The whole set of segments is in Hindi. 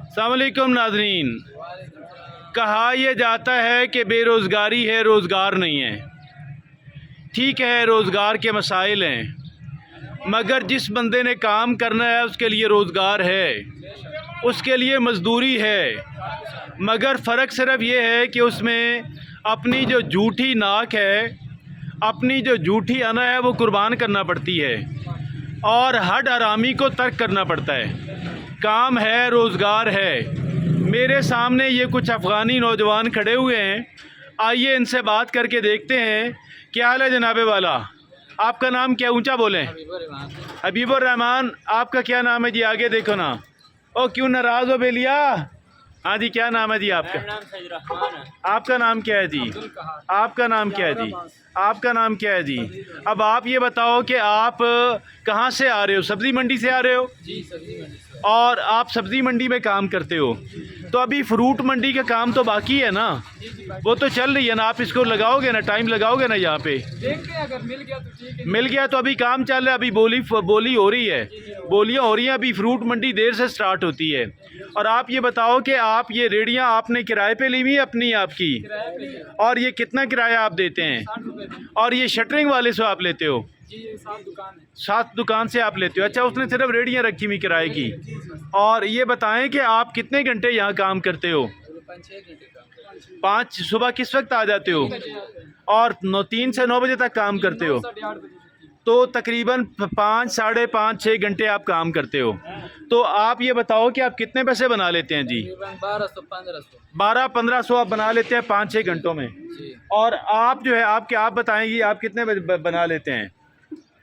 अस्सलाम वालेकुम नाज़रीन। कहा यह जाता है कि बेरोज़गारी है, रोज़गार नहीं है। ठीक है, रोज़गार के मसाइल हैं, मगर जिस बंदे ने काम करना है उसके लिए रोज़गार है, उसके लिए मज़दूरी है। मगर फ़र्क सिर्फ ये है कि उसमें अपनी जो झूठी नाक है, अपनी जो झूठी अना है, वो कुर्बान करना पड़ती है और हड हरामी को तर्क करना पड़ता है। काम है, रोज़गार है। मेरे सामने ये कुछ अफ़गानी नौजवान खड़े हुए हैं। आइए इनसे बात करके देखते हैं। क्या हाल है जनाबे वाला? आपका नाम क्या? ऊंचा बोलें। हबीबुर रहमान। आपका क्या नाम है जी? आगे देखो ना। ओ क्यों नाराज़ हो बेलिया? हाँ जी, क्या नाम है जी आपका? आपका नाम क्या है जी? आपका नाम क्या है जी? आपका नाम क्या है जी? अब आप ये बताओ कि आप कहाँ से आ रहे हो? सब्ज़ी मंडी से आ रहे हो जी? सब्जी मंडी से। और आप सब्ज़ी मंडी में काम करते हो, तो अभी फ्रूट मंडी का काम तो बाकी है ना? वो तो चल रही है ना? आप इसको लगाओगे ना, टाइम लगाओगे ना यहाँ पे? देखते हैं, अगर मिल गया तो ठीक है। मिल गया तो अभी काम चल रहा है, अभी बोली हो रही है, बोलियाँ हो रही हैं। अभी फ्रूट मंडी देर से स्टार्ट होती है। और आप ये बताओ कि आप ये रेडियाँ आपने किराए पे ली हुई है अपनी आपकी? और ये कितना किराया आप देते हैं? 60 रुपये। और ये शटरिंग वाले से आप लेते हो? जी, ये 7 दुकान है। 7 दुकान से आप लेते हो? अच्छा, उसने सिर्फ रेडियाँ रखी हुई किराए की। और ये बताएं कि आप कितने घंटे यहाँ काम करते हो? 5-6 घंटे का। 5 सुबह किस वक्त आ जाते हो? और 3 से 9 बजे तक काम करते हो? 8:30 बजे। तो तकरीबन 5, साढ़े 5, 6 घंटे आप काम करते हो। तो आप ये बताओ कि आप कितने पैसे बना लेते हैं जी? 1200-1500। 1200-1500 आप बना लेते हैं 5-6 घंटों में। जी। और आप जो है आप बताएंगी आप कितने बना लेते हैं?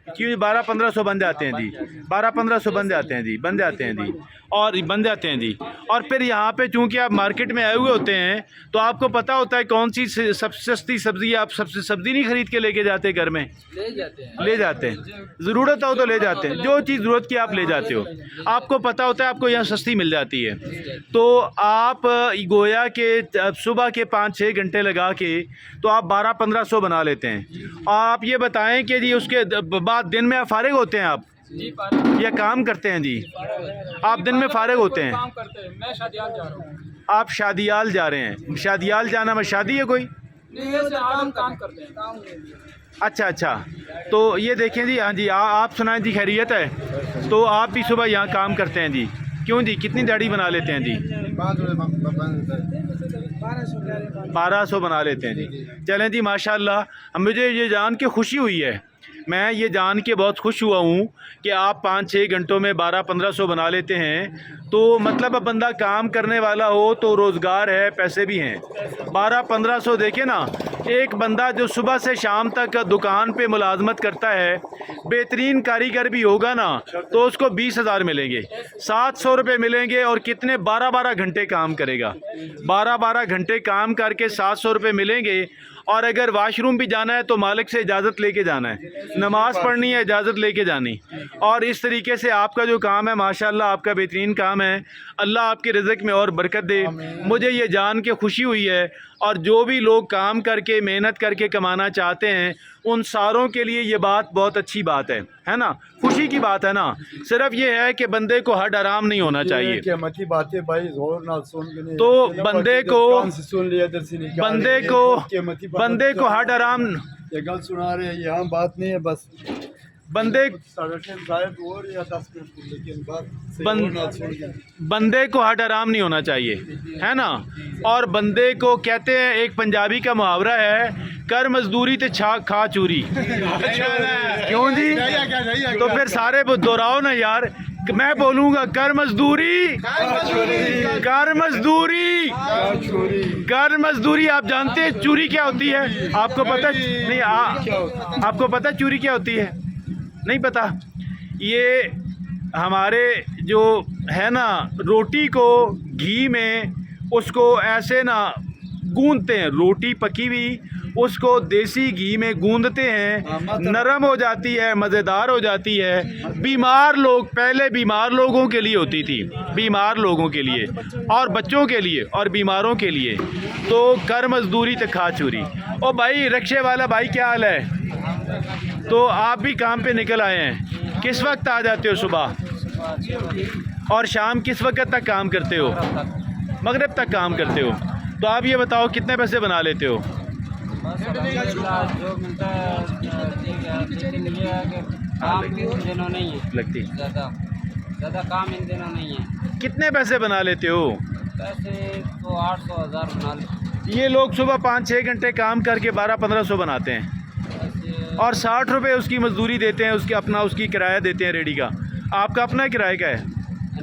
क्यों 1200-1500 बन जाते हैं जी? 1200-1500 बन जाते हैं जी, बन जाते हैं जी, और बन जाते हैं जी। और फिर यहाँ पे चूँकि आप मार्केट में आए हुए होते हैं, तो आपको पता होता है कौन सी सबसे सस्ती सब्ज़ी। आप सबसे सब्ज़ी नहीं ख़रीद के लेके जाते घर में? ले जाते हैं। ज़रूरत हो तो ले जाते हैं, जो चीज़ ज़रूरत की आप ले जाते हो। आपको पता होता है आपको यहाँ सस्ती मिल जाती है। तो आप गोया के सुबह के 5-6 घंटे लगा के तो आप 1200-1500 बना लेते हैं। और आप ये बताएं कि जी उसके बाद दिन में आप फारिग होते हैं आप जी, या काम करते हैं जी? आप दिन में फारिग होते हैं? काम करते हैं। मैं शादियाल जा रहा हूँ। आप शादियाल जा रहे हैं? शादियाल जाना में शादी है कोई? नहीं, ऐसे काम करते हैं। काम अच्छा अच्छा। तो ये देखें जी। हाँ जी, आप सुनाएं जी, खैरियत है? तो आप भी सुबह यहाँ काम करते हैं जी? क्यों जी, कितनी दाढ़ी बना लेते हैं जी? 1200 बना लेते हैं जी। चलें जी, माशाल्लाह। मुझे ये जान के खुशी हुई है, मैं ये जान के बहुत खुश हुआ हूँ कि आप 5-6 घंटों में 1200-1500 बना लेते हैं। तो मतलब अब बंदा काम करने वाला हो तो रोज़गार है, पैसे भी हैं। 1200-1500 देखें ना, एक बंदा जो सुबह से शाम तक दुकान पे मुलाजमत करता है, बेहतरीन कारीगर भी होगा ना, तो उसको 20,000 मिलेंगे, 700 रुपये मिलेंगे। और कितने 12-12 घंटे काम करेगा? 12-12 घंटे काम करके 700 रुपये मिलेंगे। और अगर वाशरूम भी जाना है तो मालिक से इजाज़त लेके जाना है, नमाज़ पढ़नी है इजाज़त लेके जानी। और इस तरीके से आपका जो काम है माशाल्लाह आपका बेहतरीन काम है। अल्लाह आपके रिज़्क़ में और बरकत दे। मुझे ये जान के खुशी हुई है। और जो भी लोग काम करके मेहनत करके कमाना चाहते हैं उन सारों के लिए ये बात बहुत अच्छी बात है ना? खुशी की बात है ना? सिर्फ ये है कि बंदे को हड हराम नहीं होना चाहिए। तो बंदे को हड हराम सुना रहे, यहाँ बात नहीं है। बस बंदे को हड हराम नहीं होना चाहिए, है ना? और बंदे को कहते हैं, एक पंजाबी का मुहावरा है, कर मजदूरी ते खा चूरी। क्यों जी? तो फिर सारे दोहराओ ना यार। मैं बोलूँगा, कर मजदूरी, कर मजदूरी, कर मजदूरी। आप जानते हैं चूरी क्या होती है? आपको पता नहीं? आपको पता चूरी क्या होती है? नहीं पता? ये हमारे जो है ना, रोटी को घी में उसको ऐसे ना गूंदते हैं, रोटी पकी हुई उसको देसी घी में गूंदते हैं, नरम हो जाती है, मज़ेदार हो जाती है। बीमार लोग, पहले बीमार लोगों के लिए होती थी, बीमार लोगों के लिए और बच्चों के लिए और बीमारों के लिए। तो कर मजदूरी तो खा चूरी। ओ भाई रिक्शे वाला भाई, क्या हाल है? तो आप भी काम पे निकल आए हैं, किस वक्त आ जाते हो सुबह? और शाम किस वक्त तक काम करते हो? तक मगरिब तक काम करते हो। तो आप ये बताओ कितने पैसे बना लेते हो? बस अल्हम्दुलिल्लाह जो मिलता है ठीक है, लेकिन ये है कि काम भी इन दिनों नहीं है लगती ज़्यादा काम इन दिनों नहीं है। कितने पैसे बना लेते हो? पैसे तो 800-1000 बना लेते ये लोग सुबह 5-6 घंटे काम करके 1200-1500 बनाते हैं हैं। और 60 रुपये उसकी मजदूरी देते हैं, उसकी किराया देते हैं रेडी का। आपका अपना किराए का है?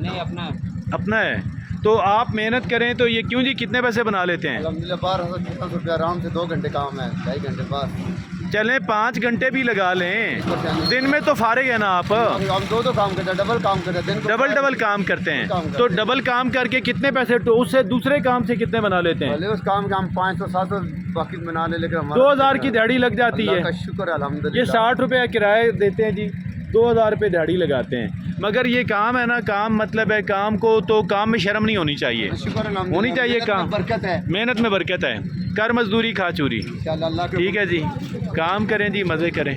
नहीं अपना अपना है। तो आप मेहनत करें तो ये क्यों जी, कितने पैसे बना लेते हैं? अल्हम्दुलिल्लाह 1200 रुपया आराम से 2 घंटे काम है, 2.5 घंटे बाद। चलें 5 घंटे भी लगा लें, दिन में तो फारिग है ना आप। हम दो काम करते हैं, डबल काम करते हैं, दिन को डबल काम करते हैं काम करते तो हैं। डबल काम करके कितने पैसे तो उससे दूसरे काम से कितने बना लेते हैं? भले उस काम का हम 500-700 बाकी बना ले, लेकिन 2000 की दिहाड़ी लग जाती अल्लाह है। का शुक्र है ये अल्हम्दुलिल्लाह। 60 रुपये किराए देते हैं जी, 2000 रुपये दिहाड़ी लगाते हैं। मगर ये काम है ना, काम मतलब है, काम को तो काम में शर्म नहीं होनी चाहिए, शुक्र अल्हम्दुलिल्लाह। होनी चाहिए मेहनत में काम। बरकत है मेहनत में बरकत है, कर मजदूरी खा चूरी। इंशाअल्लाह। अल्लाह के ठीक है जी, काम करें जी, मज़े करें।